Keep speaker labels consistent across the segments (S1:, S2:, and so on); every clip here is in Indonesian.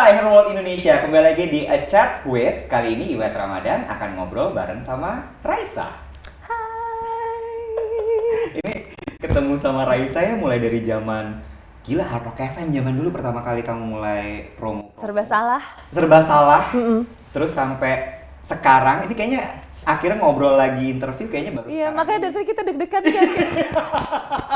S1: Hai Hello World Indonesia, kembali lagi di A Chat With. Kali ini Iwet Ramadan akan ngobrol bareng sama Raisa.
S2: Hai.
S1: Ini ketemu sama Raisa ya mulai dari zaman gila Hard Rock FM zaman dulu pertama kali kamu mulai promo.
S2: Serba salah.
S1: Serba salah. Terus sampai sekarang ini kayaknya akhirnya ngobrol lagi interview kayaknya baru
S2: Iya,
S1: sekarang.
S2: makanya dari tadi kita deg-degan kan.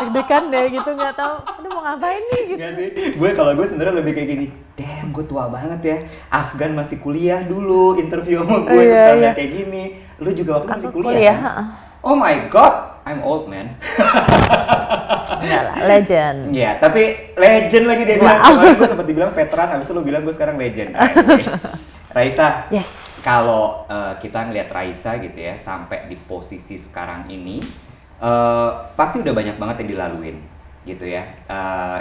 S2: Deg-degan deh gitu, nggak tahu. Aduh mau ngapain nih gitu.
S1: Gak sih? Gue sebenarnya lebih kayak gini. Damn, gue tua banget ya. Afgan masih kuliah dulu, interview sama gue terus sekarang nggak kayak gini. Lu juga waktu masih kuliah kan? Oh my god, I'm old man.
S2: Enggak lah, legend.
S1: Iya, tapi legend lagi dia bilang. Kemarin gue sempat dibilang veteran, abis itu lu bilang gue sekarang legend. Raisa,
S2: Yes.
S1: kalau kita ngeliat Raisa gitu ya, sampai di posisi sekarang ini, pasti udah banyak banget yang dilaluin gitu ya.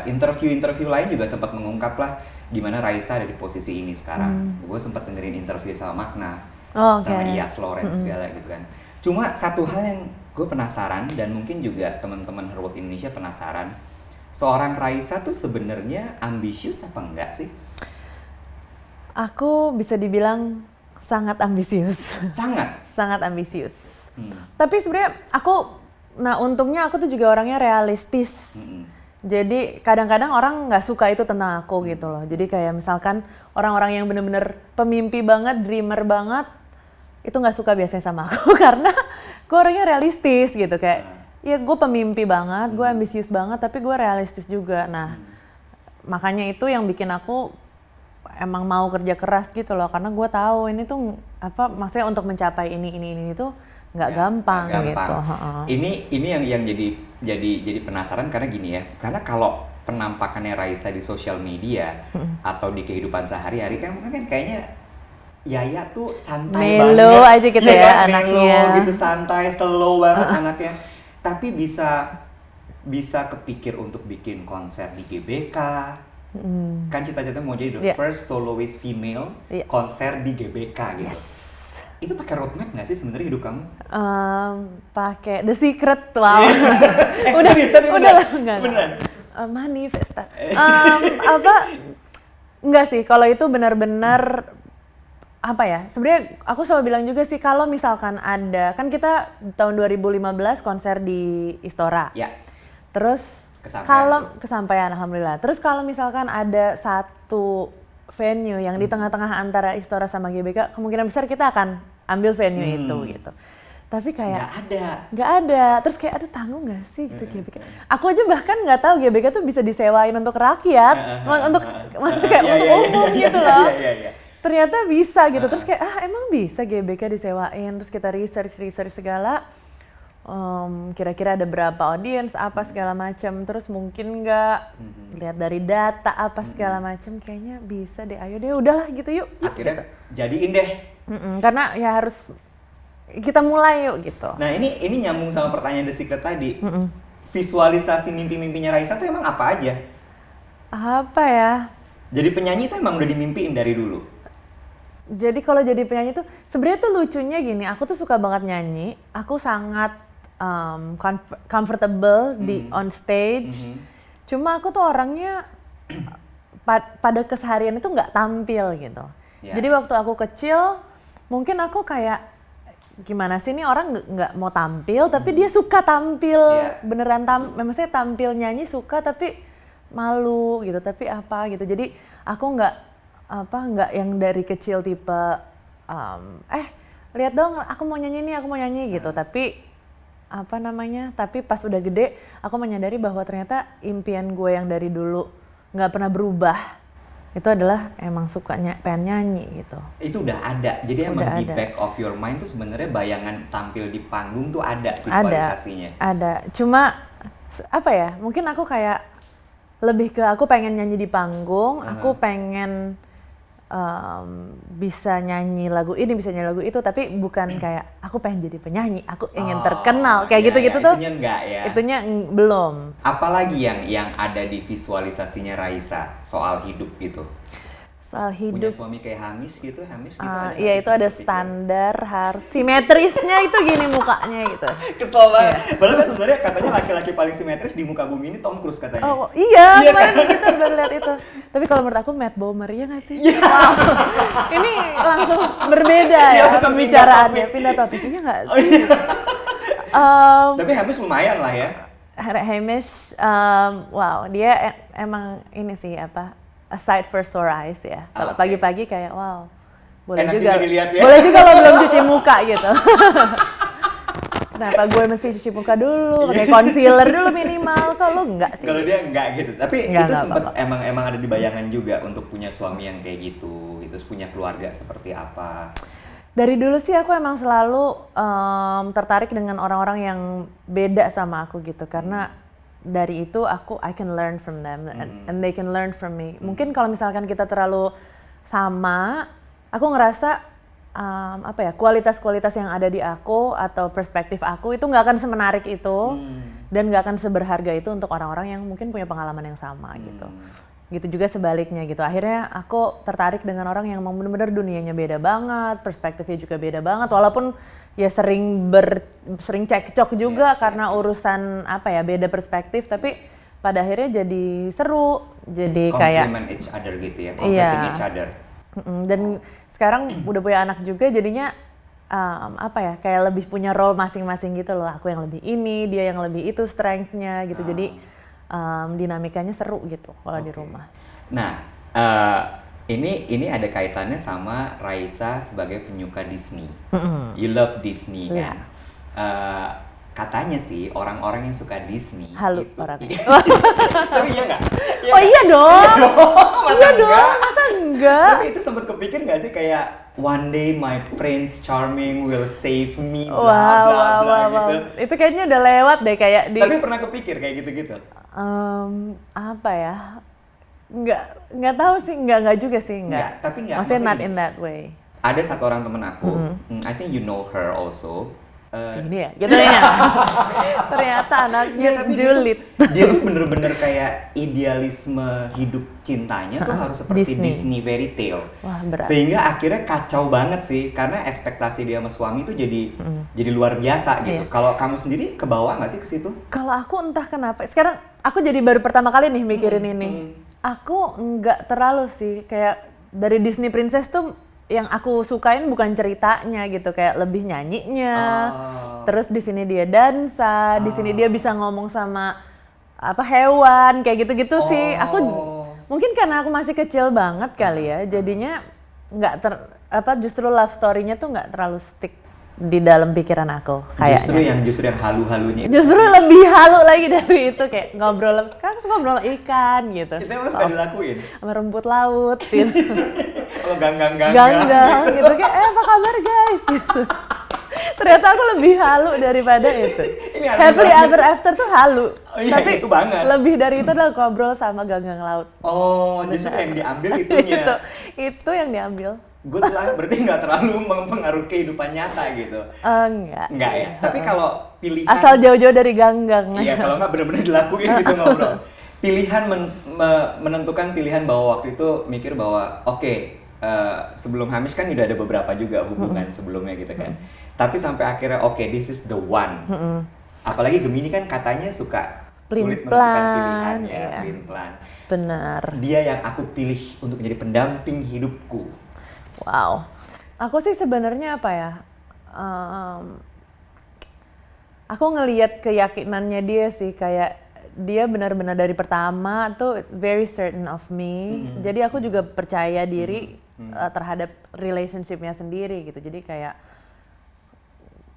S1: Interview lain juga sempat mengungkap lah gimana Raisa ada di posisi ini sekarang. Gue sempat dengerin interview sama Magna, sama Iyas Lawrence segala gitu kan. Cuma satu hal yang gue penasaran dan mungkin juga teman-teman Herworld Indonesia penasaran, seorang Raisa tuh sebenarnya ambisius apa enggak sih?
S2: Aku bisa dibilang sangat ambisius. Sangat ambisius. Tapi sebenarnya untungnya aku tuh juga orangnya realistis. Jadi kadang-kadang orang nggak suka itu tentang aku gitu loh. Jadi kayak misalkan orang-orang yang bener-bener pemimpi banget, dreamer banget, itu nggak suka biasanya sama aku karena gue orangnya realistis gitu kayak, ya gue pemimpi banget, gue ambisius banget, tapi gue realistis juga. Nah, makanya itu yang bikin aku emang mau kerja keras gitu loh, karena gue tahu ini tuh maksudnya untuk mencapai ini tuh nggak gampang gitu.
S1: Ini yang jadi penasaran karena gini ya, karena kalau penampakannya Raisa di sosial media atau di kehidupan sehari-hari kan kayaknya Yaya tuh santai
S2: melo
S1: banget,
S2: aja gitu ya
S1: kan?
S2: anaknya,
S1: melo gitu, santai, slow banget anaknya, tapi bisa kepikir untuk bikin konser di GBK. Kan cita-cita mau jadi the first soloist female konser di GBK gitu.
S2: Yes.
S1: Itu pakai roadmap nggak sih sebenarnya hidup kamu?
S2: Pakai The Secret, wow.
S1: Udah
S2: lah, enggak. Manifesta. Enggak sih, kalau itu benar-benar sebenarnya aku selalu bilang juga sih, kalau misalkan ada, kan kita tahun 2015 konser di Istora.
S1: Ya.
S2: Terus kesampaian alhamdulillah. Terus kalau misalkan ada satu venue yang di tengah-tengah antara Istora sama GBK, kemungkinan besar kita akan ambil venue itu gitu. Tapi kayak nggak ada. Terus kayak aduh tanggung nggak sih gitu GBK. Aku aja bahkan nggak tahu GBK tuh bisa disewain untuk rakyat, untuk umum gitu loh. Ternyata bisa gitu. Terus kayak emang bisa GBK disewain. Terus kita research segala. Kira-kira ada berapa audiens apa segala macam, terus mungkin nggak lihat dari data apa segala macam, kayaknya bisa deh, ayo deh udahlah gitu yuk
S1: akhirnya
S2: gitu.
S1: Jadiin deh.
S2: Karena ya harus kita mulai yuk gitu.
S1: Nah ini nyambung sama pertanyaan The Secret tadi. Visualisasi mimpi-mimpinya Raisa tuh emang apa aja?
S2: Apa ya,
S1: jadi penyanyi tuh emang udah dimimpiin dari dulu?
S2: Jadi kalau jadi penyanyi tuh sebenarnya tuh lucunya gini, aku tuh suka banget nyanyi, aku sangat comfortable di on stage. Cuma aku tuh orangnya pada keseharian itu nggak tampil gitu. Jadi waktu aku kecil mungkin aku kayak gimana sih, ini orang nggak mau tampil tapi dia suka tampil, beneran maksudnya tampil nyanyi suka tapi malu gitu, tapi apa gitu. Jadi aku nggak yang dari kecil tipe lihat dong aku mau nyanyi gitu, tapi tapi pas udah gede aku menyadari bahwa ternyata impian gue yang dari dulu nggak pernah berubah itu adalah emang pengen nyanyi gitu. Itu
S1: udah ada, jadi emang di back of your mind tuh sebenarnya bayangan tampil di panggung tuh ada visualisasinya.
S2: Ada. Cuma mungkin aku kayak lebih ke aku pengen nyanyi di panggung, aku pengen bisa nyanyi lagu ini, bisa nyanyi lagu itu, tapi bukan kayak aku pengen jadi penyanyi, aku ingin terkenal kayak gitu-gitu tuh.
S1: Itunya enggak ya?
S2: Itunya belum.
S1: Apalagi yang ada di visualisasinya Raisa soal hidup gitu?
S2: Soal
S1: Punya
S2: hidup,
S1: suami kayak Hamis gitu ada nggak sih
S2: iya itu ada
S1: sempet kepikiran?
S2: standar harus simetrisnya itu gini mukanya gitu.
S1: Kesel banget. Padahal kan sebenarnya katanya laki-laki paling simetris di muka bumi ini Tom Cruise katanya.
S2: Oh iya,
S1: Iya
S2: kemarin
S1: kan?
S2: kita baru lihat itu. Tapi kalau menurut aku Matt Bomer ya nggak sih? Wow, ini langsung berbeda
S1: Iya,
S2: ya
S1: langsung
S2: pembicaraannya,
S1: pindah
S2: pindah topiknya nggak
S1: Oh
S2: sih?
S1: iya.
S2: Em,
S1: Tapi Hamis lumayan lah ya.
S2: Hamish, wow dia emang ini sih apa, a sight for sore eyes ya. Kalau
S1: Oke.
S2: pagi-pagi kayak wow, boleh
S1: Enak
S2: juga,
S1: juga dilihat ya.
S2: boleh juga lo belum cuci muka gitu. Kenapa gue mesti cuci muka dulu, pakai concealer dulu minimal, kalau enggak sih.
S1: Kalau dia enggak gitu. Tapi
S2: Enggak,
S1: itu
S2: enggak
S1: sempet
S2: apa-apa.
S1: emang ada di bayangan juga untuk punya suami yang kayak gitu. Terus punya keluarga seperti apa.
S2: Dari dulu sih aku emang selalu tertarik dengan orang-orang yang beda sama aku gitu, karena dari itu I can learn from them and they can learn from me. Mungkin kalau misalkan kita terlalu sama, aku ngerasa apa ya, kualitas-kualitas yang ada di aku atau perspektif aku itu nggak akan semenarik itu dan nggak akan seberharga itu untuk orang-orang yang mungkin punya pengalaman yang sama gitu. Gitu juga sebaliknya gitu. Akhirnya aku tertarik dengan orang yang memang benar-benar dunianya beda banget, perspektifnya juga beda banget. Walaupun ya sering cekcok juga karena urusan apa ya, beda perspektif, tapi pada akhirnya jadi seru. Jadi kayak
S1: Complement each other gitu ya. Completing each other.
S2: dan sekarang udah punya anak juga, jadinya apa ya, kayak lebih punya role masing-masing gitu loh. Aku yang lebih ini, dia yang lebih itu strength-nya gitu. Jadi dinamikanya seru gitu kalau di rumah.
S1: Nah, ini ada kaitannya sama Raisa sebagai penyuka Disney. You love Disney kan? Katanya sih orang-orang yang suka Disney
S2: Halu
S1: itu,
S2: orangnya.
S1: Tapi iya nggak?
S2: Oh iya dong.
S1: Masa
S2: Iya dong,
S1: enggak?
S2: masa enggak?
S1: Tapi itu sempat kepikir nggak sih kayak one day my Prince Charming will save me, bla
S2: Wow,
S1: bla
S2: wow,
S1: bla
S2: wow, wow.
S1: gitu.
S2: Itu kayaknya udah lewat deh kayak di
S1: Tapi pernah kepikir kayak gitu-gitu?
S2: apa ya? Nggak tahu sih, nggak juga sih,
S1: Nggak, tapi nggak,
S2: Maksudnya not
S1: maksudnya
S2: in that way.
S1: Ada satu orang temen aku, I think you know her also.
S2: Sini ya, gitu ya. Ternyata anaknya
S1: Tapi
S2: julid.
S1: Dia tuh bener-bener kayak idealisme hidup cintanya tuh harus seperti Disney fairy tale.
S2: Wah, berat.
S1: Sehingga akhirnya kacau banget sih, karena ekspektasi dia sama suami tuh jadi luar biasa gitu.
S2: Iya.
S1: Kalau kamu sendiri kebawa nggak sih ke situ?
S2: Kalau aku entah kenapa, sekarang aku jadi baru pertama kali nih mikirin ini. Aku nggak terlalu sih, kayak dari Disney Princess tuh yang aku sukain bukan ceritanya gitu, kayak lebih nyanyinya. Terus di sini dia dansa, di sini dia bisa ngomong sama apa hewan kayak gitu-gitu sih. Aku mungkin karena aku masih kecil banget kali ya, jadinya nggak justru love story-nya tuh nggak terlalu stick di dalam pikiran aku kayaknya.
S1: Justru yang halu-halunya itu.
S2: Justru lebih halu lagi dari itu, kayak ngobrol, kan suka ngobrol ikan gitu.
S1: Itu emang suka dilakuin.
S2: Sama rumput laut gitu.
S1: Kalau ganggang
S2: gitu, kayak apa kabar guys gitu. Ternyata aku lebih halu daripada itu.
S1: Ini aneh
S2: Happily
S1: banget.
S2: ever after tuh halu.
S1: Oh iya,
S2: tapi
S1: itu banget.
S2: lebih dari itu adalah ngobrol sama ganggang laut.
S1: Oh, justru yang diambil itunya.
S2: itu yang diambil.
S1: Good lah, berarti nggak terlalu mempengaruhi kehidupan nyata gitu.
S2: Enggak
S1: Enggak
S2: sih.
S1: ya. Tapi kalau pilihan
S2: Asal jauh-jauh dari ganggang.
S1: iya, kalau nggak benar-benar dilakuin gitu ngobrol. Pilihan menentukan pilihan bahwa waktu itu mikir bahwa oke, sebelum Hamis kan udah ada beberapa juga hubungan sebelumnya gitu kan. Tapi sampai akhirnya oke, this is the one. Apalagi Gemini kan katanya suka sulit menentukan pilihan ya,
S2: iya.
S1: pelin-pelan.
S2: Benar.
S1: Dia yang aku pilih untuk menjadi pendamping hidupku.
S2: Wow. Aku sih sebenarnya apa ya? Aku ngelihat keyakinannya dia sih, kayak dia benar-benar dari pertama tuh very certain of me. Jadi aku juga percaya diri terhadap relationship-nya sendiri gitu. Jadi kayak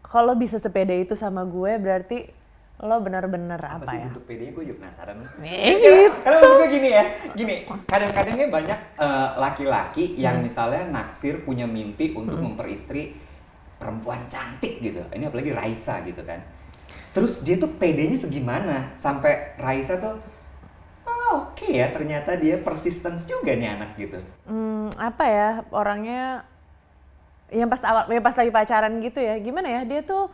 S2: kalau bisa sepede itu sama gue berarti lo benar-benar apa
S1: sih
S2: ya?
S1: bentuk PD-nya gue juga penasaran nih.
S2: Gitu.
S1: Karena maksud gue gini, kadang-kadangnya banyak laki-laki yang misalnya naksir punya mimpi untuk memperistri perempuan cantik gitu. Ini apalagi Raisa gitu kan. Terus dia tuh PD-nya segimana sampai Raisa tuh oke ya, ternyata dia persistence juga nih anak gitu.
S2: Apa ya, orangnya yang pas lagi pacaran gitu ya, gimana ya, dia tuh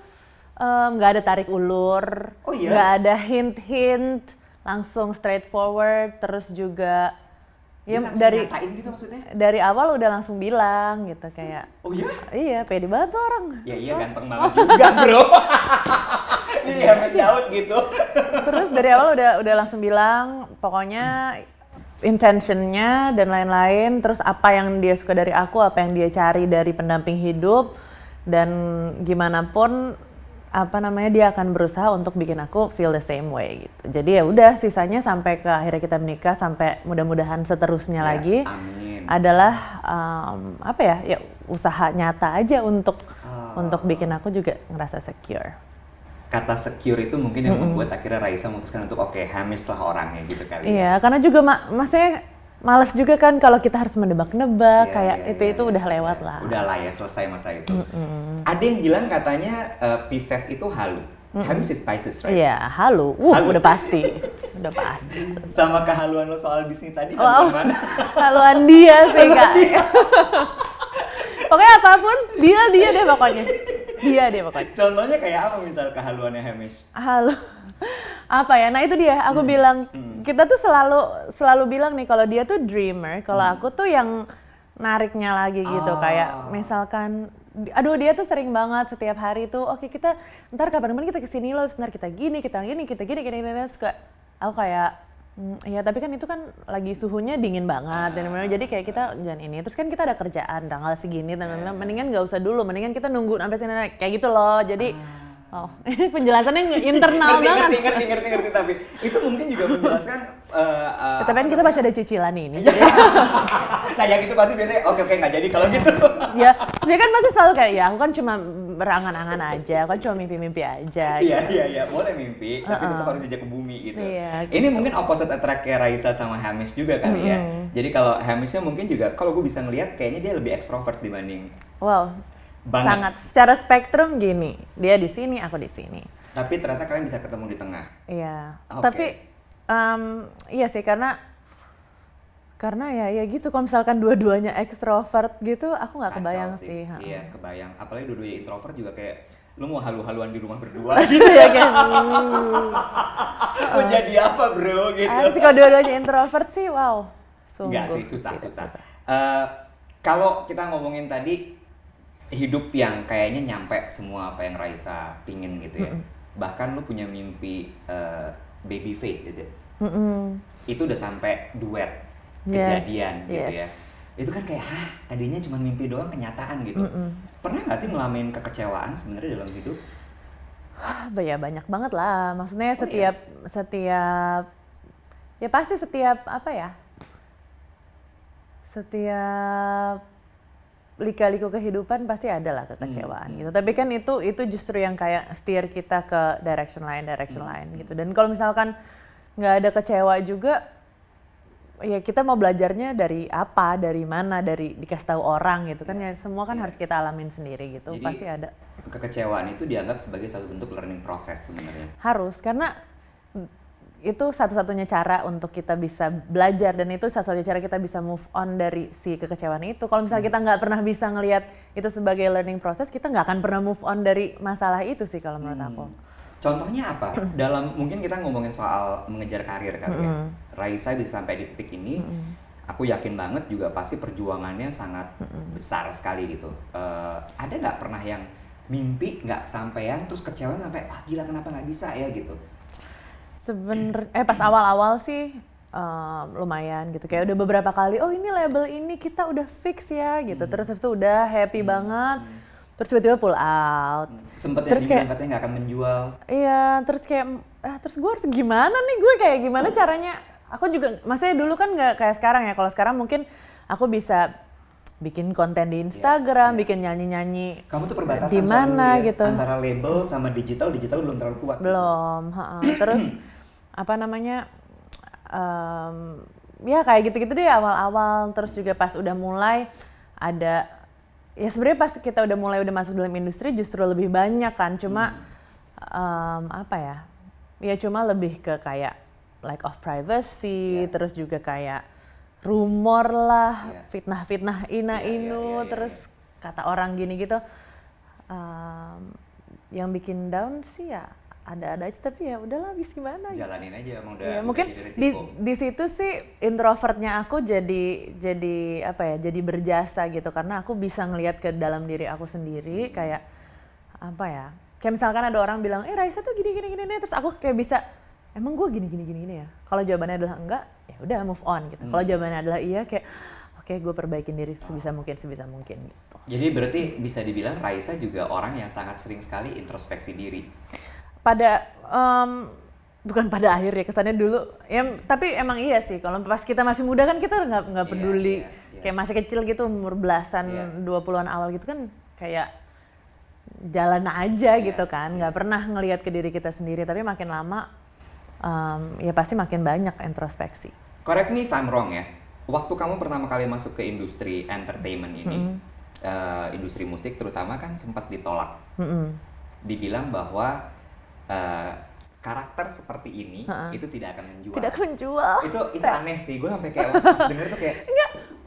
S2: nggak ada tarik ulur,
S1: Oh iya?
S2: nggak ada hint-hint, langsung straightforward, terus juga
S1: Dia
S2: Ya
S1: langsung
S2: dari
S1: nyatain gitu maksudnya?
S2: dari awal udah langsung bilang gitu kayak
S1: Oh ya?
S2: iya pede banget tuh orang.
S1: Ya iya ganteng banget juga bro. Ini Hermes Daud gitu.
S2: Terus dari awal udah langsung bilang pokoknya intentionnya dan lain-lain, terus apa yang dia suka dari aku, apa yang dia cari dari pendamping hidup, dan gimana pun apa namanya dia akan berusaha untuk bikin aku feel the same way gitu. Jadi ya udah sisanya sampai ke akhirnya kita menikah sampai mudah-mudahan seterusnya lagi
S1: Amin.
S2: adalah apa ya usaha nyata aja untuk bikin aku juga ngerasa secure.
S1: Kata secure itu mungkin yang membuat akhirnya Raisa memutuskan untuk oke, Hamis lah orangnya gitu kali.
S2: Iya, karena juga maksudnya males juga kan kalau kita harus menebak-nebak itu udah lewat lah.
S1: Udah lah ya, selesai masa itu. Ada yang bilang katanya Pisces itu halu. Hamis is Pisces, right?
S2: Iya, halu.
S1: Halu.
S2: Udah pasti. Udah pasti.
S1: Sama kehaluan lo soal bisnis tadi haluan mana?
S2: Haluan dia sih, Kak. Pokoknya apapun, dia deh pokoknya. Dia pokoknya.
S1: Contohnya kayak apa misal kehaluannya Hamis?
S2: Halu. Apa ya? Nah itu dia, aku bilang, kita tuh selalu bilang nih kalau dia tuh dreamer, kalau aku tuh yang nariknya lagi gitu. Kayak misalkan, aduh dia tuh sering banget setiap hari tuh, oke kita ntar kapan-kapan kita kesini loh, ntar kita gini, suka aku kayak, ya tapi kan itu kan lagi suhunya dingin banget, dan jadi kayak kita jangan ini, terus kan kita ada kerjaan tanggal segini, mendingan nggak usah dulu, mendingan kita nunggu sampai sini kayak gitu loh, jadi ini penjelasannya internal banget.
S1: Ngerti, tapi itu mungkin juga menjelaskan
S2: tapi kan kita masih ada cicilan ini. Jadi.
S1: Nah yang itu pasti biasanya oke nggak jadi kalau gitu.
S2: Ya, dia kan pasti selalu kayak ya aku kan cuma berangan-angan aja, aku kan cuma mimpi-mimpi aja.
S1: Iya, boleh mimpi, tapi tetap harus dijak ke bumi gitu.
S2: Iya,
S1: Ini mungkin opposite attract kayak Raisa sama Hamis juga kali ya. Jadi kalau Hamisnya mungkin juga, kalau gue bisa ngelihat kayaknya dia lebih ekstrovert dibanding.
S2: Wow.
S1: Banget.
S2: Sangat secara spektrum gini, dia di sini, aku di sini.
S1: Tapi ternyata kalian bisa ketemu di tengah.
S2: Iya.
S1: Okay.
S2: Tapi iya sih karena ya gitu kalau misalkan dua-duanya ekstrovert gitu, aku nggak kebayang sih.
S1: Iya, kebayang. Apalagi dua-duanya introvert juga kayak lu mau halu-haluan di rumah berdua gitu.
S2: ya kan.
S1: Mau jadi apa bro gitu.
S2: Kalau dua-duanya introvert sih, wow. Sungguh.
S1: Enggak sih, susah. Kalau kita ngomongin tadi hidup yang kayaknya nyampe semua apa yang Raisa pingin gitu ya. Bahkan lu punya mimpi baby face, is it? Itu udah sampai duet kejadian gitu ya. Itu kan kayak tadinya cuma mimpi doang, kenyataan gitu. Pernah nggak sih ngalamin kekecewaan sebenarnya dalam hidup?
S2: Ya banyak banget lah. Maksudnya setiap ya pasti setiap apa ya? Setiap lika-liku kehidupan pasti ada lah kekecewaan gitu. Tapi kan itu justru yang kayak steer kita ke direction lain gitu. Dan kalau misalkan nggak ada kecewa juga, ya kita mau belajarnya dari apa, dari mana, dari dikasih tahu orang gitu kan ya. Semua kan harus kita alamin sendiri gitu.
S1: Jadi,
S2: pasti ada.
S1: Kekecewaan itu dianggap sebagai satu bentuk learning process sebenarnya.
S2: Harus, karena itu satu-satunya cara untuk kita bisa belajar, dan itu satu-satunya cara kita bisa move on dari si kekecewaan itu. Kalau misalnya kita nggak pernah bisa ngelihat itu sebagai learning process, kita nggak akan pernah move on dari masalah itu sih kalau menurut aku.
S1: Contohnya apa? Dalam mungkin kita ngomongin soal mengejar karir kali ya. Raisa bisa sampai di titik ini, aku yakin banget juga pasti perjuangannya sangat besar sekali gitu. Ada nggak pernah yang mimpi nggak sampean terus kecewa sampai wah gila kenapa nggak bisa ya gitu?
S2: Pas awal-awal sih lumayan gitu, kayak udah beberapa kali ini label ini kita udah fix ya gitu, terus habis itu udah happy banget, terus tiba-tiba pull out.
S1: Sempet
S2: terus
S1: yang katanya nggak akan menjual.
S2: Iya, terus kayak terus gue harus gimana nih, gue kayak gimana caranya, aku juga maksudnya dulu kan nggak kayak sekarang ya. Kalau sekarang mungkin aku bisa bikin konten di Instagram, bikin nyanyi-nyanyi.
S1: Kamu tuh perbatasan
S2: di mana gitu
S1: antara label sama digital belum terlalu kuat.
S2: Belum, terus apa namanya, ya kayak gitu-gitu deh awal-awal. Terus juga pas udah mulai ada, ya sebenarnya pas kita udah mulai masuk dalam industri justru lebih banyak kan, cuma apa ya cuma lebih ke kayak lack of privacy, terus juga kayak rumor lah, fitnah-fitnah inu, terus kata orang gini gitu, yang bikin down sih ya ada aja, tapi ya udahlah, habis gimana.
S1: Jalanin aja, emang udah
S2: Ya, mungkin di situ sih introvertnya aku jadi apa ya, jadi berjasa gitu, karena aku bisa ngelihat ke dalam diri aku sendiri. Kayak apa ya, kayak misalkan ada orang bilang Raisa tuh gini, terus aku kayak bisa, emang gue gini ya. Kalau jawabannya adalah enggak, ya udah move on gitu. Kalau jawabannya adalah iya, kayak oke, gue perbaikin diri sebisa mungkin gitu.
S1: Jadi berarti bisa dibilang Raisa juga orang yang sangat sering sekali introspeksi diri.
S2: Bukan pada akhirnya, kesannya dulu ya, tapi emang iya sih, kalau pas kita masih muda kan kita nggak peduli. Kayak masih kecil gitu, umur belasan 20-an awal gitu kan, kayak jalan aja gitu kan, nggak pernah ngelihat ke diri kita sendiri. Tapi makin lama ya pasti makin banyak introspeksi.
S1: Correct me if I'm wrong ya, waktu kamu pertama kali masuk ke industri entertainment ini, industri musik terutama kan sempat ditolak. Dibilang bahwa karakter seperti ini itu tidak akan menjual.
S2: Tidak menjual.
S1: Itu aneh sih, gue sampai kayak pas denger tuh kayak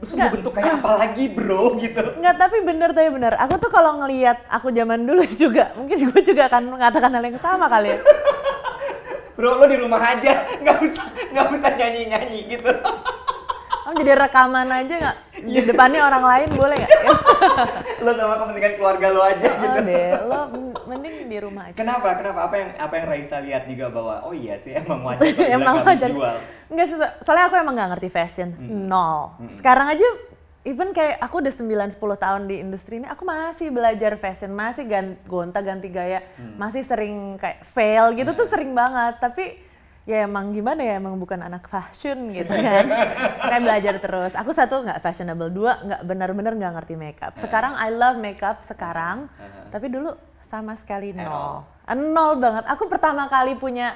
S1: semua bentuk kayak apa lagi bro gitu.
S2: Enggak, tapi bener. Aku tuh kalau ngelihat aku zaman dulu juga, mungkin gue juga akan mengatakan hal yang sama kali ya.
S1: Bro, lo di rumah aja, nggak usah nyanyi gitu.
S2: Kamu jadi rekaman aja nggak? Di depannya orang lain boleh nggak?
S1: Lo sama kepentingan keluarga lo aja gitu.
S2: Deh, lo mending di rumah aja.
S1: Kenapa? Apa yang Raisa lihat juga bahwa oh iya sih emang wajar kalau bilang dijual.
S2: Enggak, soalnya aku emang nggak ngerti fashion, nol. Sekarang aja even kayak aku udah 9-10 tahun di industri ini, aku masih belajar fashion, masih ganti gaya, masih sering kayak fail gitu tuh sering banget. Tapi ya emang gimana ya, emang bukan anak fashion gitu kan. Kayak belajar terus. Aku satu nggak fashionable, dua nggak benar-benar nggak ngerti makeup. Sekarang I love makeup sekarang, tapi dulu sama sekali nol. Nol banget. Aku pertama kali punya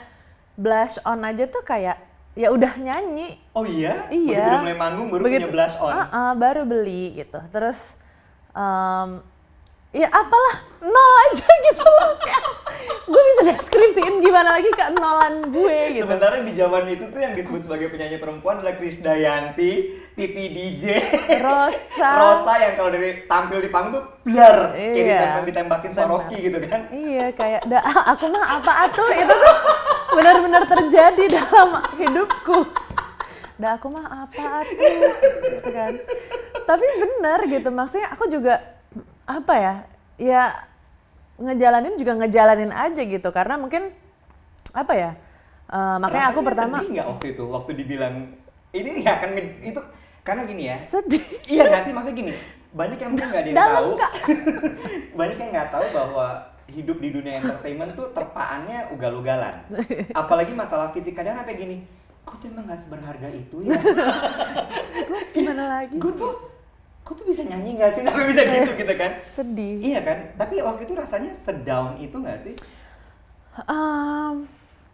S2: blush on aja tuh kayak ya udah nyanyi.
S1: Oh iya?
S2: Iya.
S1: Begitu mulai manggung baru punya blush on?
S2: Baru beli gitu. Terus ya apalah, nol aja gitu loh. Gue bisa deskripsiin gimana lagi kenolan gue gitu.
S1: Sebenarnya di zaman itu tuh yang disebut sebagai penyanyi perempuan adalah Krisdayanti, Titi DJ, Rosa yang kalau dari tampil di panggung tuh blar, kayak ditembakin Swarovski gitu kan.
S2: Iya, kayak aku mah apa tuh, itu tuh benar-benar terjadi dalam hidupku. Aku mah apa tuh gitu kan. Tapi benar gitu, maksudnya aku juga apa ya ngejalanin aja gitu, karena mungkin apa ya, makanya aku pertama
S1: sedih nggak waktu dibilang ini ya kan itu karena gini ya,
S2: sedih.
S1: Iya nggak sih, maksudnya gini, banyak yang mungkin nggak ada yang tahu banyak yang nggak tahu bahwa hidup di dunia entertainment tuh terpaannya ugal-ugalan, apalagi masalah fisik. Kadang sampai gini, gue tuh emang nggak seberharga itu ya.
S2: Gue gimana lagi,
S1: gue tuh bisa nyanyi nggak sih sampai bisa gitu kan?
S2: Sedih.
S1: Iya kan? Tapi waktu itu rasanya sedown itu nggak sih?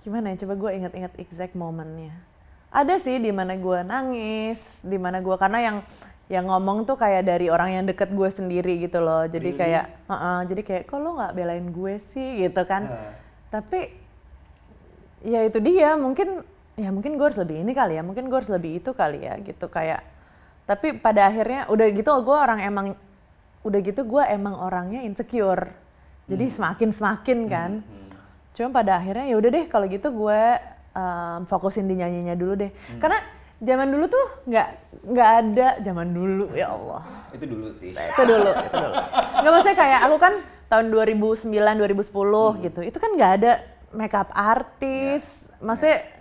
S2: Gimana ya? Coba gue ingat-ingat exact momennya. Ada sih di mana gue nangis, di mana gue, karena yang ngomong tuh kayak dari orang yang deket gue sendiri gitu loh. Jadi kayak, jadi kayak kok lo nggak belain gue sih gitu kan? Tapi ya itu dia, mungkin gue harus lebih ini kali ya, mungkin gue harus lebih itu kali ya gitu kayak. Tapi pada akhirnya udah gitu gue emang orangnya insecure. Jadi semakin kan. Cuma pada akhirnya ya udah deh kalau gitu gue fokusin di nyanyinya dulu deh. Karena zaman dulu tuh nggak ada, zaman dulu ya Allah.
S1: Itu dulu sih.
S2: Itu dulu. Nggak, maksudnya kayak aku kan tahun 2009 2010 gitu. Itu kan nggak ada makeup artis. Maksudnya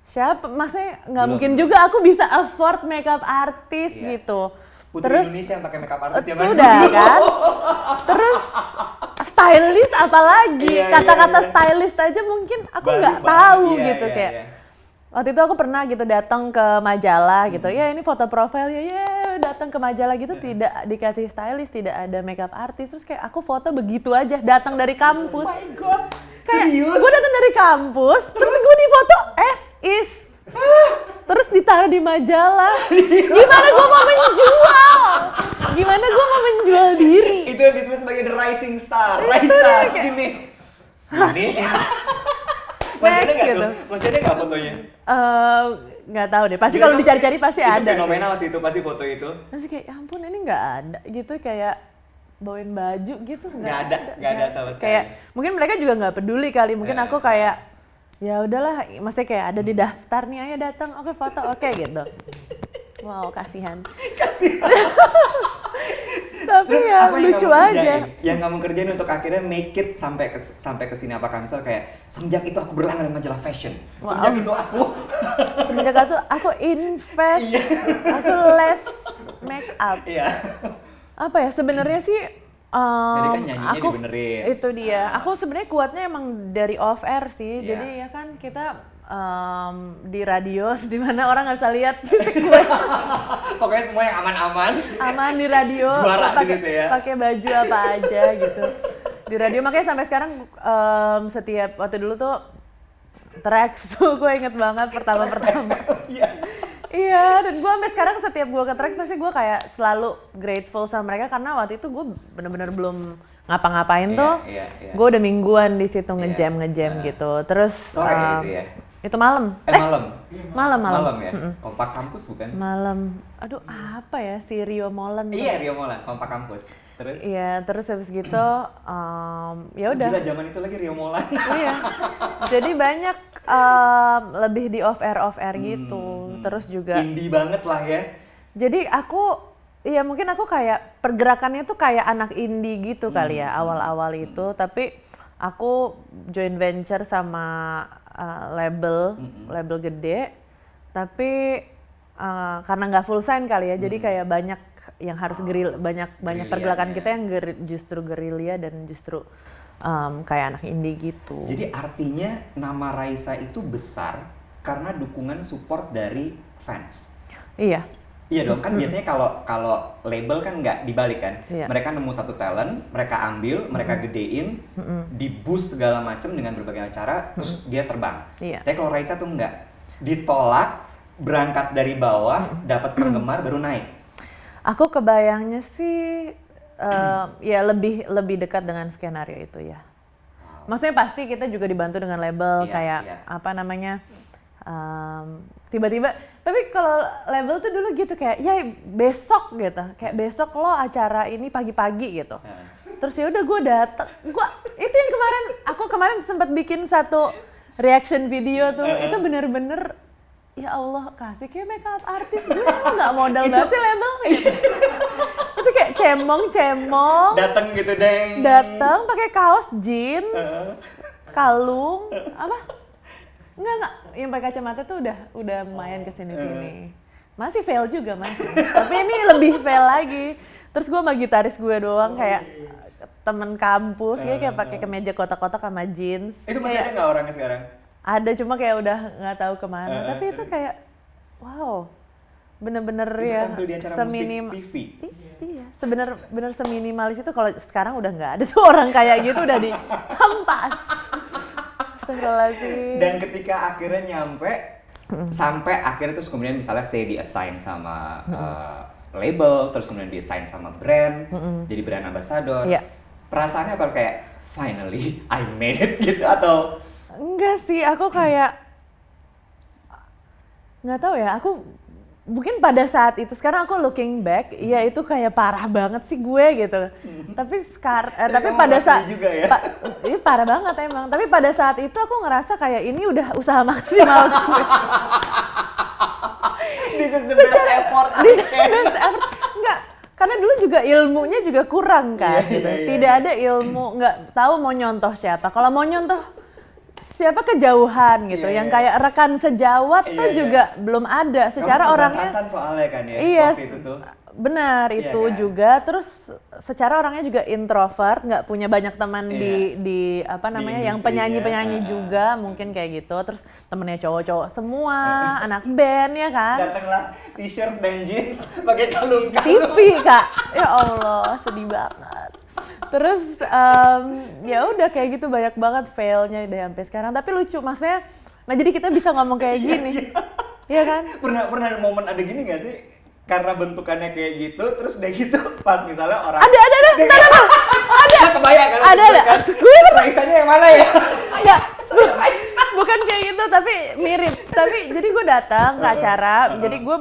S2: siapa? Maksudnya nggak mungkin juga aku bisa afford makeup artis gitu.
S1: Putri terus Indonesia yang pakai makeup artis zaman dulu.
S2: Udah kan? Terus stylist apalagi? Kata-kata stylist aja mungkin aku nggak tahu gitu kayak. Waktu itu aku pernah gitu datang ke majalah gitu. Ya ini foto profil ya datang ke majalah gitu, tidak dikasih stylist, tidak ada makeup artis. Terus kayak aku foto begitu aja datang dari kampus.
S1: Oh my god.
S2: Kayak
S1: serius?
S2: Gue datang dari kampus, terus gue di foto as is. Terus ditaruh di majalah. Gimana gue mau menjual diri?
S1: Itu yang disebut sebagai the rising star. Raisa sini. Ini. Masih ada nggak fotonya?
S2: Nggak tahu deh. Pasti kalau dicari-cari pasti ada.
S1: Itu fenomenal sih itu, pasti foto itu.
S2: Masih kayak, ya ampun ini nggak ada gitu, kayak bawain baju gitu,
S1: nggak ada sama sekali.
S2: Kayak mungkin mereka juga nggak peduli kali, mungkin aku kayak ya udahlah, maksudnya kayak ada di daftar nih, ayo datang, oke foto, oke gitu. Wow, kasihan. Tapi
S1: terus
S2: ya
S1: apa
S2: lucu aja.
S1: Yang kamu kerjain untuk akhirnya make it sampai ke sini, apakah misal kayak semenjak itu aku berlangganan majalah fashion. Semenjak itu
S2: aku invest, aku les make up.
S1: Iya.
S2: Apa ya sebenarnya sih
S1: jadi kan nyanyinya dibenerin.
S2: Itu dia. Aku sebenarnya kuatnya emang dari off air sih. Jadi ya kan kita di radio di mana orang nggak bisa lihat fisik gue.
S1: Pokoknya semua yang aman-aman.
S2: Aman di radio.
S1: Juara di situ ya.
S2: Pakai baju apa aja gitu. Di radio makanya sampai sekarang setiap waktu dulu tuh Trax tuh gue inget banget pertama. Iya, dan gue sampai sekarang setiap gue ke Trax pasti gue kayak selalu grateful sama mereka karena waktu itu gue bener-bener belum ngapa-ngapain tuh. Gue udah mingguan di situ ngejam gitu. Terus
S1: sore itu ya.
S2: Itu malam.
S1: Malam ya. Kompak kampus bukan?
S2: Malam. Aduh, apa ya si Rio Molen.
S1: Iya, Rio Molen, Kompak kampus. Terus?
S2: Iya, terus habis gitu ya udah.
S1: Gila, zaman itu lagi Rio Molen.
S2: Iya. Jadi banyak lebih di off air gitu. Terus juga
S1: indie banget lah ya.
S2: Jadi mungkin aku kayak pergerakannya tuh kayak anak indie gitu kali ya awal-awal itu, tapi aku joint venture sama label gede, tapi karena nggak full sign kali ya, jadi kayak banyak yang harus banyak pergerakan kita yang justru gerilya dan justru kayak anak indie gitu.
S1: Jadi artinya nama Raisa itu besar karena dukungan support dari fans.
S2: Iya.
S1: Iya dong, kan biasanya kalau label kan nggak dibalik kan. Iya. Mereka nemu satu talent, mereka ambil, mereka gedein, di-boost segala macam dengan berbagai cara, terus dia terbang. Iya. Tapi kalau Raisa tuh nggak, ditolak, berangkat dari bawah, dapat penggemar baru naik.
S2: Aku kebayangnya sih ya lebih dekat dengan skenario itu ya. Maksudnya pasti kita juga dibantu dengan label apa namanya, tiba-tiba, tapi kalau label tuh dulu gitu kayak ya besok gitu, kayak besok lo acara ini pagi-pagi gitu. Terus ya udah gue datang, itu yang aku kemarin sempat bikin satu reaction video tuh, itu bener-bener ya Allah kasih kayak makeup artis, gue nggak modal banget sih label gitu. Itu kayak cemong
S1: datang gitu deng,
S2: datang pakai kaos jeans, kalung apa. Enggak, yang pakai kacamata tuh udah lumayan kesini-sini. Masih fail juga masih. Tapi ini lebih fail lagi. Terus gue sama gitaris gue doang kayak temen kampus, kayak pakai kemeja kotak-kotak sama jeans.
S1: Itu masih ada nggak orangnya sekarang?
S2: Ada, cuma kayak udah nggak tahu kemana. Tapi itu kayak wow, bener-bener ya
S1: seminim TV.
S2: Iya, bener seminimalis itu. Kalau sekarang udah nggak ada tuh orang kayak gitu, udah dihempas.
S1: Dan ketika akhirnya nyampe sampai akhirnya terus kemudian misalnya di assign sama label, terus kemudian di assign sama brand, jadi brand ambassador. Perasaannya apa, kayak finally I made it gitu atau?
S2: Enggak sih, aku kayak nggak tahu ya, aku mungkin pada saat itu, sekarang aku looking back, ya itu kayak parah banget sih gue gitu. Tapi tapi pada saat
S1: ya?
S2: Ini parah banget emang. Tapi pada saat itu aku ngerasa kayak ini udah usaha maksimal gue.
S1: This is the best effort.
S2: Enggak, karena dulu juga ilmunya juga kurang kan. Tidak ada ilmu, nggak tahu mau nyontoh siapa. Kalau mau nyontoh siapa kejauhan gitu, yang kayak rekan sejawat tuh juga belum ada. Secara orangnya
S1: soalnya kan ya, waktu itu tuh.
S2: Benar, itu juga. Terus secara orangnya juga introvert, nggak punya banyak teman di apa namanya, yang penyanyi-penyanyi juga mungkin kayak gitu. Terus temennya cowok-cowok semua, anak band ya kan.
S1: Datanglah t-shirt dan jeans, pakai kalung-kalung.
S2: TV Kak, ya Allah sedih banget. Terus ya udah kayak gitu, banyak banget failnya deh sampai sekarang. Tapi lucu, maksudnya, nah jadi kita bisa ngomong kayak gini, iya kan?
S1: Pernah ada momen ada gini nggak sih? Karena bentukannya kayak gitu, terus udah gitu pas misalnya orang
S2: ada kebayang kan? Ada.
S1: Raisanya yang mana ya?
S2: Enggak, bukan kayak gitu, tapi mirip. Tapi jadi gue datang ke acara, jadi gue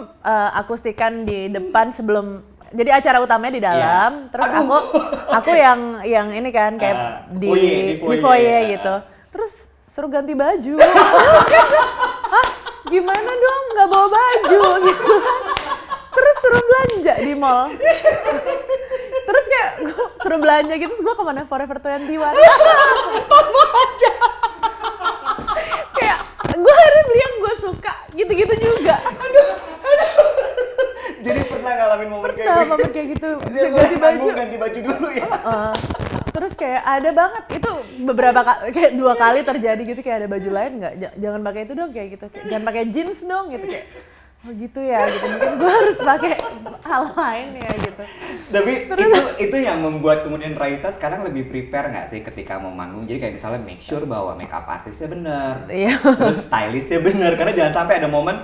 S2: akustikan di depan sebelum jadi acara utamanya di dalam, terus aku yang ini kan kayak di foyer gitu. Terus suruh ganti baju. Hah? Gimana dong nggak bawa baju gitu. Terus suruh belanja di mall. Terus kayak gue suruh belanja gitu, terus gue kemana Forever 21.
S1: Sama aja.
S2: Kayak gue akhirnya beli yang gue suka, gitu-gitu juga.
S1: Aduh. Jadi pernah ngalamin momen
S2: kayak gitu. Bisa
S1: ganti baju dulu ya.
S2: Terus kayak ada banget itu beberapa kayak 2 kali terjadi gitu, kayak ada baju lain nggak, jangan pakai itu dong kayak gitu, kayak, jangan pakai jeans dong gitu, kayak oh gitu ya gitu, mungkin gue harus pakai hal lain ya gitu.
S1: Tapi itu yang membuat kemudian Raisa sekarang lebih prepare nggak sih ketika mau manggung? Jadi kayak misalnya make sure bahwa makeup artisnya bener, terus stylistnya bener, karena jangan sampai ada momen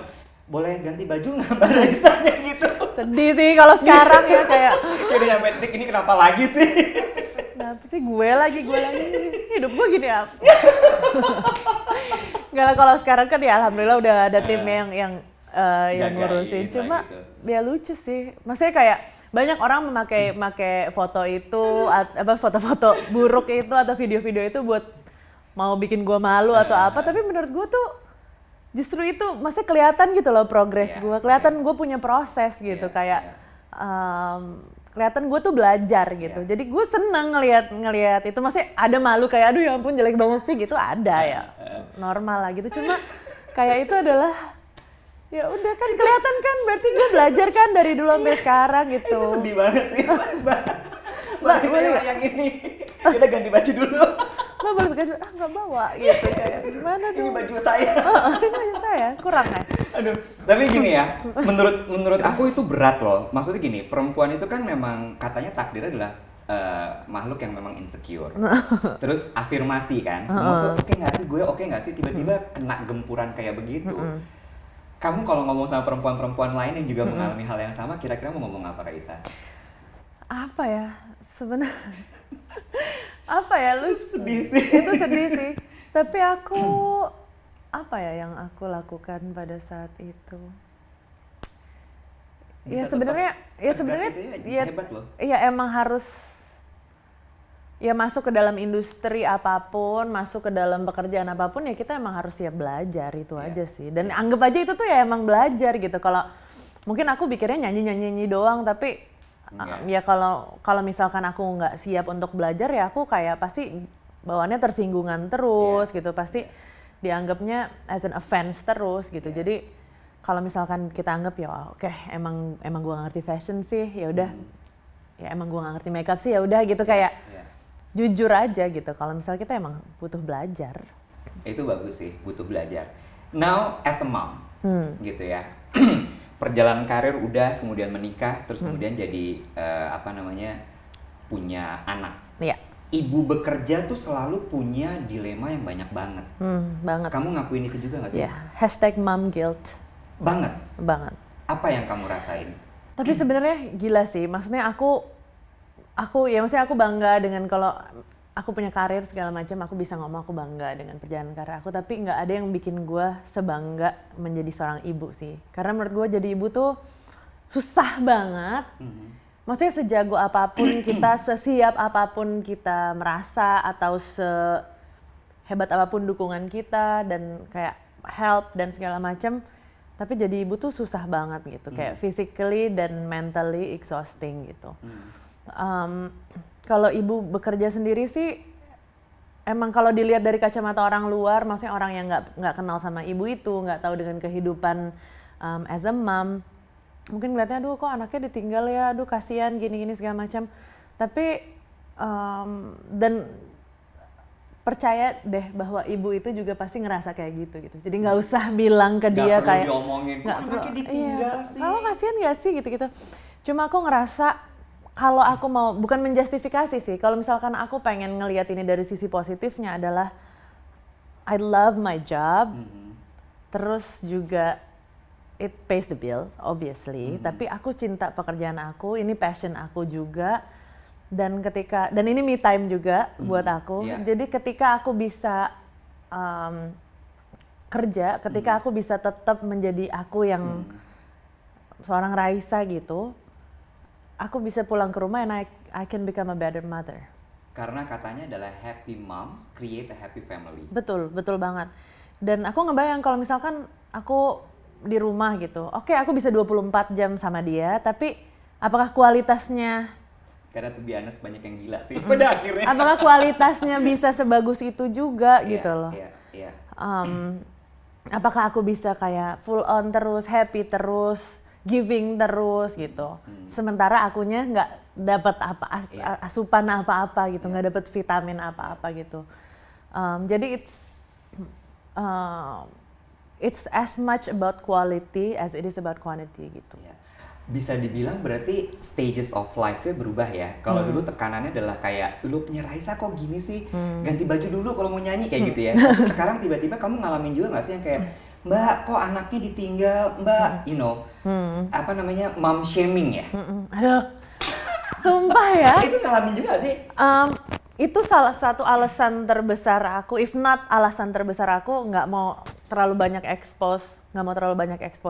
S1: boleh ganti baju nggak Mbak Raisanya gitu.
S2: Sedih sih kalau sekarang ya, kayak
S1: udah nyampe titik ini kenapa lagi sih?
S2: Kenapa sih gue lagi hidup gue gini ya. Nggak lah, kalau sekarang kan ya alhamdulillah udah ada tim yang ngurusin. Cuma gitu. Ya lucu sih, maksudnya kayak banyak orang memakai foto itu foto-foto buruk itu atau video-video itu buat mau bikin gue malu atau apa, tapi menurut gue tuh justru itu maksudnya kelihatan gitu loh progres gue, kelihatan gue punya proses gitu, kayak kelihatan gue tuh belajar gitu. Jadi gue seneng ngelihat itu, maksudnya ada malu kayak aduh ya ampun jelek banget sih gitu, ada ya normal lah gitu. Cuma kayak itu adalah ya udah kan kelihatan kan, berarti gue belajar kan dari dulu sampai sekarang gitu.
S1: Itu sedih banget sih Mbak saya yang ini kita ganti baju dulu.
S2: Mbak boleh ganti, nggak bawa gitu, kayak gimana dong?
S1: Ini baju saya.
S2: Ini baju saya, kurang ya?
S1: Aduh, tapi gini ya, menurut aku itu berat loh. Maksudnya gini, perempuan itu kan memang katanya takdirnya adalah makhluk yang memang insecure. Terus afirmasi kan, semua tuh oke nggak sih, gue oke nggak sih, tiba-tiba kena gempuran kayak begitu. Kamu kalau ngomong sama perempuan-perempuan lain yang juga mengalami hal yang sama, kira-kira mau ngomong apa, Raisa?
S2: Apa ya, sebenarnya apa ya, lu
S1: sedih sih.
S2: Itu sedih sih. Tapi aku apa ya yang aku lakukan pada saat itu? Ya sebenarnya ya
S1: hebat loh.
S2: Ya emang harus ya masuk ke dalam industri apapun, masuk ke dalam pekerjaan apapun, ya kita emang harus siap belajar itu aja sih. Dan anggap aja itu tuh ya emang belajar gitu. Kalau mungkin aku pikirnya nyanyi doang, tapi ya kalau misalkan aku nggak siap untuk belajar, ya aku kayak pasti bawaannya tersinggungan terus gitu, pasti dianggapnya as an offense terus gitu. Jadi kalau misalkan kita anggap ya oke, emang gue nggak ngerti fashion sih, ya udah, ya emang gue nggak ngerti makeup sih, ya udah gitu, kayak jujur aja gitu. Kalau misalnya kita emang butuh belajar,
S1: itu bagus sih, butuh belajar. Now as a mom gitu ya. Perjalanan karir udah, kemudian menikah, terus kemudian jadi punya anak.
S2: Iya.
S1: Ibu bekerja tuh selalu punya dilema yang banyak banget.
S2: Banget.
S1: Kamu ngakuin itu juga nggak sih?
S2: Iya. #mom guilt.
S1: Banget.
S2: Apa
S1: yang kamu rasain?
S2: Tapi sebenarnya gila sih. Maksudnya aku bangga dengan kalau aku punya karir segala macam, aku bisa ngomong aku bangga dengan perjalanan karir aku, tapi nggak ada yang bikin gue sebangga menjadi seorang ibu sih. Karena menurut gue jadi ibu tuh susah banget. Maksudnya sejago apapun kita, sesiap apapun kita merasa, atau sehebat apapun dukungan kita dan kayak help dan segala macam, tapi jadi ibu tuh susah banget gitu. Kayak physically dan mentally exhausting gitu. Kalau ibu bekerja sendiri sih, emang kalau dilihat dari kacamata orang luar, maksudnya orang yang nggak kenal sama ibu itu, nggak tahu dengan kehidupan as a mom, mungkin ngeliatnya aduh kok anaknya ditinggal ya, aduh kasihan gini-gini segala macam. Tapi dan percaya deh bahwa ibu itu juga pasti ngerasa kayak gitu. Jadi nggak usah bilang ke dia kayak
S1: nggak perlu diomongin, kok anaknya ditinggal sih.
S2: Kalau kasihan nggak sih gitu. Cuma aku ngerasa kalau aku mau, bukan menjustifikasi sih, kalau misalkan aku pengen ngelihat ini dari sisi positifnya adalah I love my job, terus juga it pays the bill obviously, tapi aku cinta pekerjaan aku, ini passion aku juga, dan ini me time juga buat aku. Jadi ketika aku bisa kerja, ketika aku bisa tetap menjadi aku yang seorang Raisa gitu, aku bisa pulang ke rumah and I can become a better mother.
S1: Karena katanya adalah happy moms create a happy family.
S2: Betul banget. Dan aku ngebayang kalau misalkan aku di rumah gitu, oke, aku bisa 24 jam sama dia, tapi apakah kualitasnya,
S1: karena tuh biasanya banyak yang gila sih pada akhirnya.
S2: apakah kualitasnya bisa sebagus itu juga gitu loh.
S1: Iya.
S2: Apakah aku bisa kayak full on terus, happy terus, giving terus gitu. Sementara akunya nggak dapat asupan apa-apa gitu, nggak dapat vitamin apa-apa gitu. Jadi it's as much about quality as it is about quantity gitu.
S1: Ya. Bisa dibilang berarti stages of life-nya berubah ya. Kalau dulu tekanannya adalah kayak, look-nya Raisa kok gini sih? Ganti baju dulu kalau mau nyanyi kayak gitu ya. Tapi sekarang tiba-tiba kamu ngalamin juga nggak sih yang kayak, Mbak kok anaknya ditinggal, Mbak, apa namanya, mom shaming ya?
S2: Aduh, sumpah ya.
S1: Itu ngalamin juga sih?
S2: Itu salah satu alasan terbesar aku, if not alasan terbesar aku nggak mau terlalu banyak expose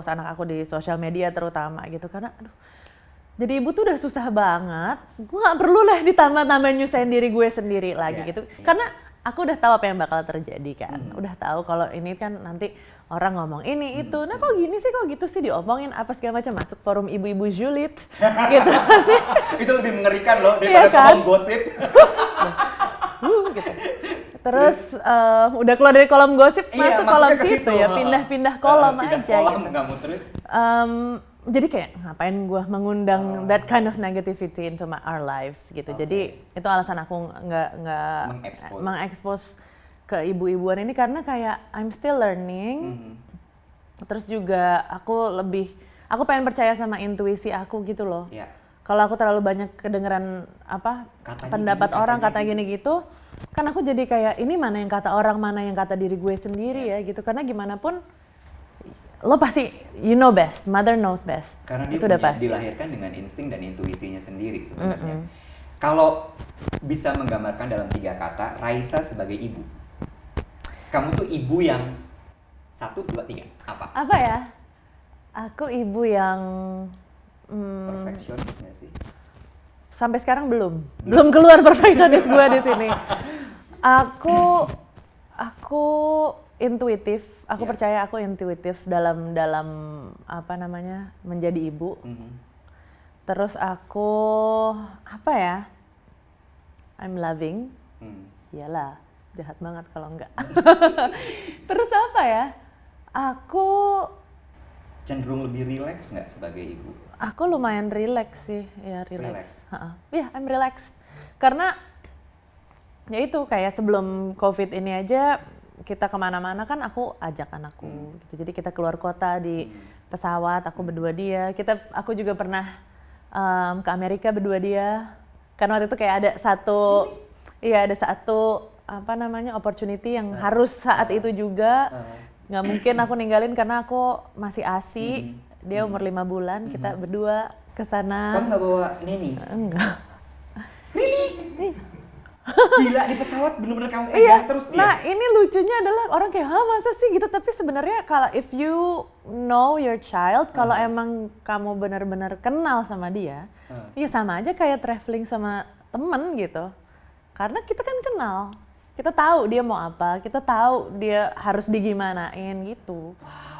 S2: anak aku di sosial media terutama gitu, karena aduh, jadi ibu tuh udah susah banget, gue nggak perlu lah ditambah-tambah nyusahin diri gue sendiri lagi gitu, karena aku udah tahu apa yang bakal terjadi kan, udah tahu kalau ini kan nanti orang ngomong ini itu, nah kok gini sih, kok gitu sih, diomongin apa segala macam, masuk forum ibu-ibu julid gitu sih.
S1: Itu lebih mengerikan loh daripada kolom gosip.
S2: Gitu. Terus udah keluar dari kolom gosip, masuk kolom situ ya, pindah-pindah kolom aja
S1: kolom,
S2: gitu. Jadi kayak ngapain gue mengundang that kind of negativity into our lives gitu. Jadi itu alasan aku nggak mengekspos ke ibu-ibuan ini, karena kayak I'm still learning. Terus juga aku pengen percaya sama intuisi aku gitu loh. Kalau aku terlalu banyak kedengeran pendapat orang kata gini gitu, kan aku jadi kayak ini mana yang kata orang, mana yang kata diri gue sendiri ya gitu. Karena gimana pun lo pasti you know best, mother knows best.
S1: Karena dia
S2: itu udah pasti.
S1: Dilahirkan dengan insting dan intuisinya sendiri sebenarnya. Kalau bisa menggambarkan dalam 3 kata Raisa sebagai ibu, kamu tuh ibu yang 1, 2, 3 apa?
S2: Apa ya? Aku ibu yang
S1: perfeksionis nggak sih?
S2: Sampai sekarang belum keluar perfeksionis gue di sini. Aku intuitif. Aku percaya aku intuitif dalam apa namanya menjadi ibu. Terus aku apa ya? I'm loving. Iyalah, jahat banget kalau enggak. Terus apa ya? Aku
S1: cenderung lebih relax nggak sebagai ibu?
S2: Aku lumayan relax sih, ya relax. Iya, I'm relaxed. Karena ya itu kayak sebelum COVID ini aja kita kemana-mana kan aku ajak anakku gitu. Jadi kita keluar kota di pesawat, aku berdua dia. Aku juga pernah ke Amerika berdua dia. Karena waktu itu kayak ada satu apa namanya opportunity yang harus saat itu juga. Nggak mungkin aku ninggalin karena aku masih ASI. Dia umur 5 bulan, kita berdua ke sana.
S1: Kamu nggak bawa Neni?
S2: Enggak.
S1: Really? Gila, di pesawat bener-bener kamu pegang terus dia?
S2: Nah ini lucunya adalah orang kayak, masa sih gitu? Tapi sebenarnya kalau if you know your child, kalau emang kamu benar-benar kenal sama dia, ya sama aja kayak traveling sama temen gitu. Karena kita kan kenal, kita tahu dia mau apa, kita tahu dia harus digimanain gitu.
S1: Wow.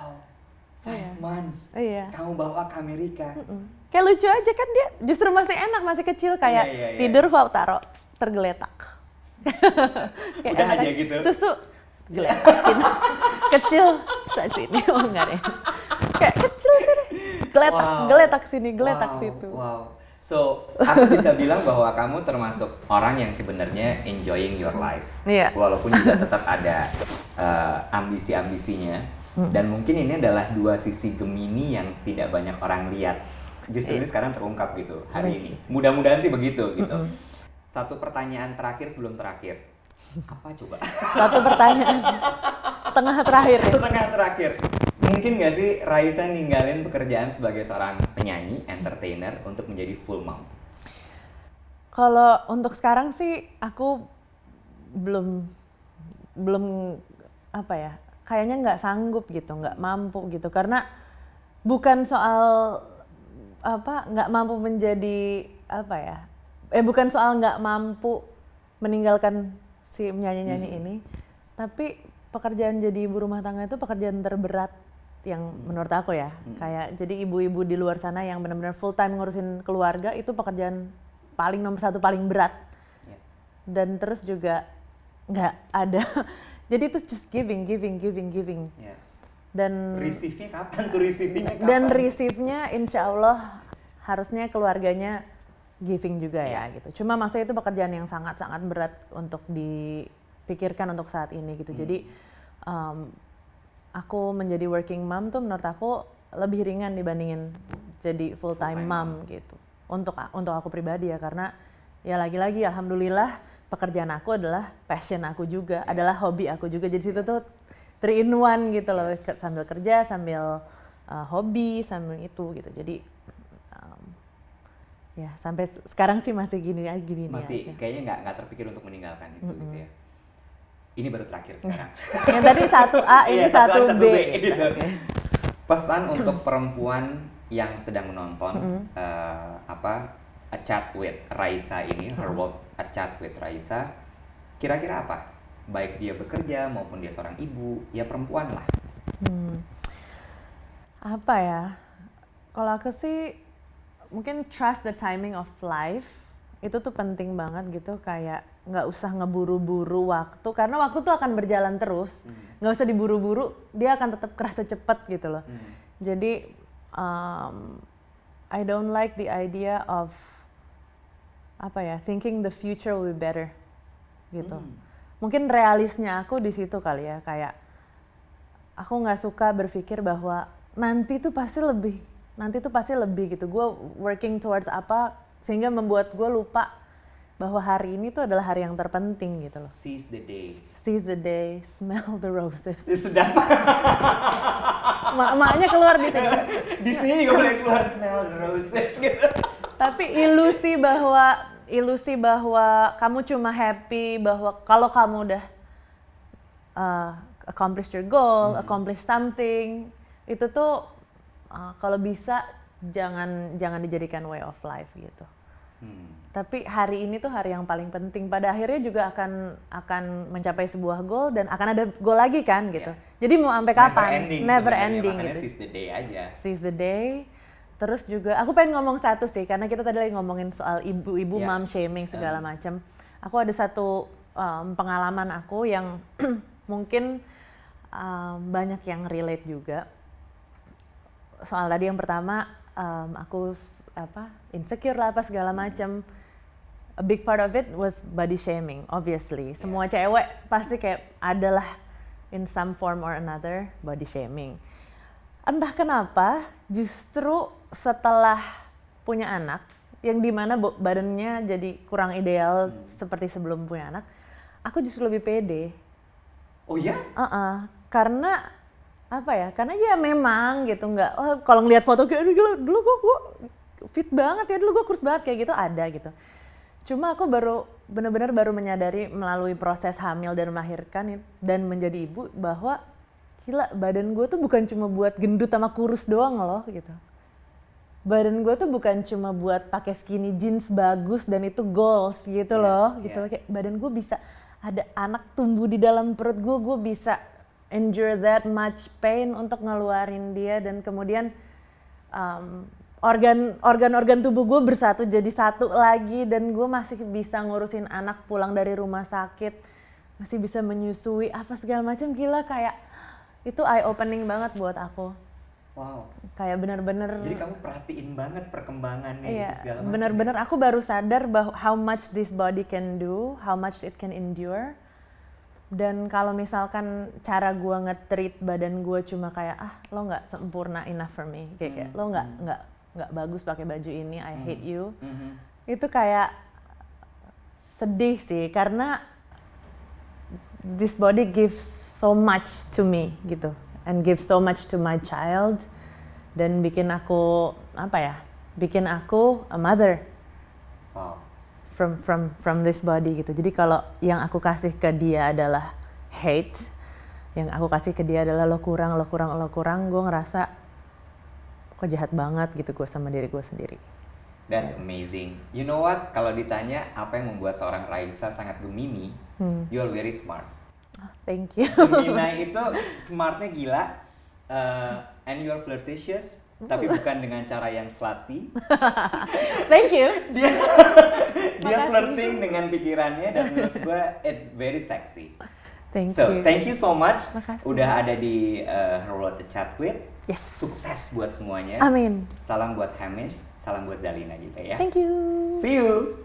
S1: 5 months, kamu bawa ke Amerika.
S2: Kayak lucu aja kan, dia justru masih enak, masih kecil, kayak tidur taruh tergeletak.
S1: Udah aja gitu.
S2: Susu geletakin. Kecil sini, enggak deh. Kayak kecil sini, geletak sini, geletak situ.
S1: Wow. So, aku bisa bilang bahwa kamu termasuk orang yang sebenarnya enjoying your life. Walaupun juga tetap ada ambisi-ambisinya. Dan mungkin ini adalah 2 sisi Gemini yang tidak banyak orang lihat. Justru ini sekarang terungkap gitu hari ini. Mudah-mudahan sih begitu gitu. Satu pertanyaan terakhir sebelum terakhir. Apa coba?
S2: Satu pertanyaan setengah terakhir.
S1: Setengah terakhir. Mungkin nggak sih Raisa ninggalin pekerjaan sebagai seorang penyanyi, entertainer untuk menjadi full mom?
S2: Kalau untuk sekarang sih aku belum apa ya? Kayaknya nggak sanggup gitu, nggak mampu gitu, karena bukan soal nggak mampu menjadi apa ya? Bukan soal nggak mampu meninggalkan si penyanyi-nyanyi ini, tapi pekerjaan jadi ibu rumah tangga itu pekerjaan terberat yang menurut aku ya. Kayak jadi ibu-ibu di luar sana yang benar-benar full time ngurusin keluarga itu pekerjaan paling nomor satu, paling berat. Dan terus juga nggak ada. Jadi itu just giving. Dan
S1: receive-nya kapan tuh?
S2: Dan receive-nya insya Allah harusnya keluarganya giving juga ya gitu. Cuma maksudnya itu pekerjaan yang sangat-sangat berat untuk dipikirkan untuk saat ini gitu. Jadi aku menjadi working mom tuh menurut aku lebih ringan dibandingin jadi full time mom gitu. Untuk aku pribadi ya, karena ya lagi-lagi alhamdulillah pekerjaan aku adalah passion aku juga, adalah hobi aku juga. Jadi situ tuh 3 in 1 gitu loh, sambil kerja, sambil hobi, sambil itu gitu. Jadi ya sampai sekarang sih masih gini
S1: masih
S2: aja.
S1: Kayaknya nggak terpikir untuk meninggalkan itu gitu ya. Ini baru terakhir sekarang.
S2: Yang tadi 1A, ini 1B.
S1: Gitu. Pesan untuk perempuan yang sedang menonton A Chat with Raisa ini, Her World A Chat with Raisa, kira-kira apa? Baik dia bekerja maupun dia seorang ibu, ya perempuan lah.
S2: Apa ya? Kalau aku sih mungkin trust the timing of life itu tuh penting banget gitu, kayak nggak usah ngeburu-buru waktu karena waktu tuh akan berjalan terus, nggak usah diburu-buru, dia akan tetap kerasa cepet gitu loh. Jadi I don't like the idea of thinking the future will be better gitu. Mungkin realisnya aku di situ kali ya, kayak aku nggak suka berpikir bahwa nanti tuh pasti lebih gitu. Gue working towards apa sehingga membuat gue lupa bahwa hari ini tuh adalah hari yang terpenting gitu loh.
S1: Seize the day,
S2: smell the roses.
S1: Sedap.
S2: Maknya keluar di situ.
S1: Disney juga boleh keluar smell the roses gitu.
S2: Tapi ilusi bahwa kamu cuma happy bahwa kalau kamu udah accomplish your goal, accomplish something, itu tuh kalau bisa jangan dijadikan way of life gitu. Tapi hari ini tuh hari yang paling penting. Pada akhirnya juga akan mencapai sebuah goal dan akan ada goal lagi kan gitu. Jadi mau sampai kapan? Never ending gitu.
S1: Seize the day aja.
S2: Seize the day. Terus juga aku pengen ngomong satu sih, karena kita tadi lagi ngomongin soal ibu-ibu mom shaming segala macam. Aku ada satu pengalaman aku yang mungkin banyak yang relate juga. Soal tadi yang pertama aku insecure lah apa segala macam. A big part of it was body shaming, obviously. Semua cewek pasti kayak adalah in some form or another body shaming. Entah kenapa justru setelah punya anak yang dimana badannya jadi kurang ideal seperti sebelum punya anak, aku justru lebih pede.
S1: Oh ya?
S2: Karena karena ya memang gitu, nggak kalau ngelihat foto kayak dulu gue fit banget ya, dulu gue kurus banget kayak gitu ada gitu. Cuma aku benar-benar baru menyadari melalui proses hamil dan melahirkan dan menjadi ibu bahwa gila, badan gue tuh bukan cuma buat gendut sama kurus doang loh gitu. Badan gue tuh bukan cuma buat pakai skinny jeans bagus dan itu goals gitu loh gitu. Kayak badan gue bisa ada anak tumbuh di dalam perut gue bisa endure that much pain untuk ngeluarin dia, dan kemudian organ-organ tubuh gue bersatu jadi satu lagi, dan gue masih bisa ngurusin anak pulang dari rumah sakit, masih bisa menyusui apa segala macam. Gila, kayak itu eye opening banget buat aku.
S1: Wow.
S2: Kayak benar-benar.
S1: Jadi kamu perhatiin banget perkembangannya gitu segala macam.
S2: Benar-benar aku baru sadar bahwa how much this body can do, how much it can endure. Dan kalau misalkan cara gue nge-treat badan gue cuma kayak lo nggak sempurna enough for me, kayak lo nggak bagus pakai baju ini, I hate you. Itu kayak sedih sih, karena this body gives so much to me gitu, and gives so much to my child, dan bikin aku bikin aku a mother.
S1: Wow.
S2: From this body gitu. Jadi kalau yang aku kasih ke dia adalah hate, yang aku kasih ke dia adalah lo kurang, gue ngerasa kok jahat banget gitu gue sama diri gue sendiri.
S1: That's amazing. You know what? Kalau ditanya apa yang membuat seorang Raisa sangat Gemini, you're very smart.
S2: Oh, thank you.
S1: Gemini itu smartnya gila, and you're flirtatious, tapi bukan dengan cara yang slutty.
S2: Thank you.
S1: Dia flirting dengan pikirannya dan menurut gue it's very sexy.
S2: Thank
S1: you so much.
S2: Makasih.
S1: Udah ada di Her World to Chat With.
S2: Yes.
S1: Sukses buat semuanya.
S2: Amin.
S1: Salam buat Hamish, salam buat Zalina juga ya.
S2: Thank you.
S1: See you.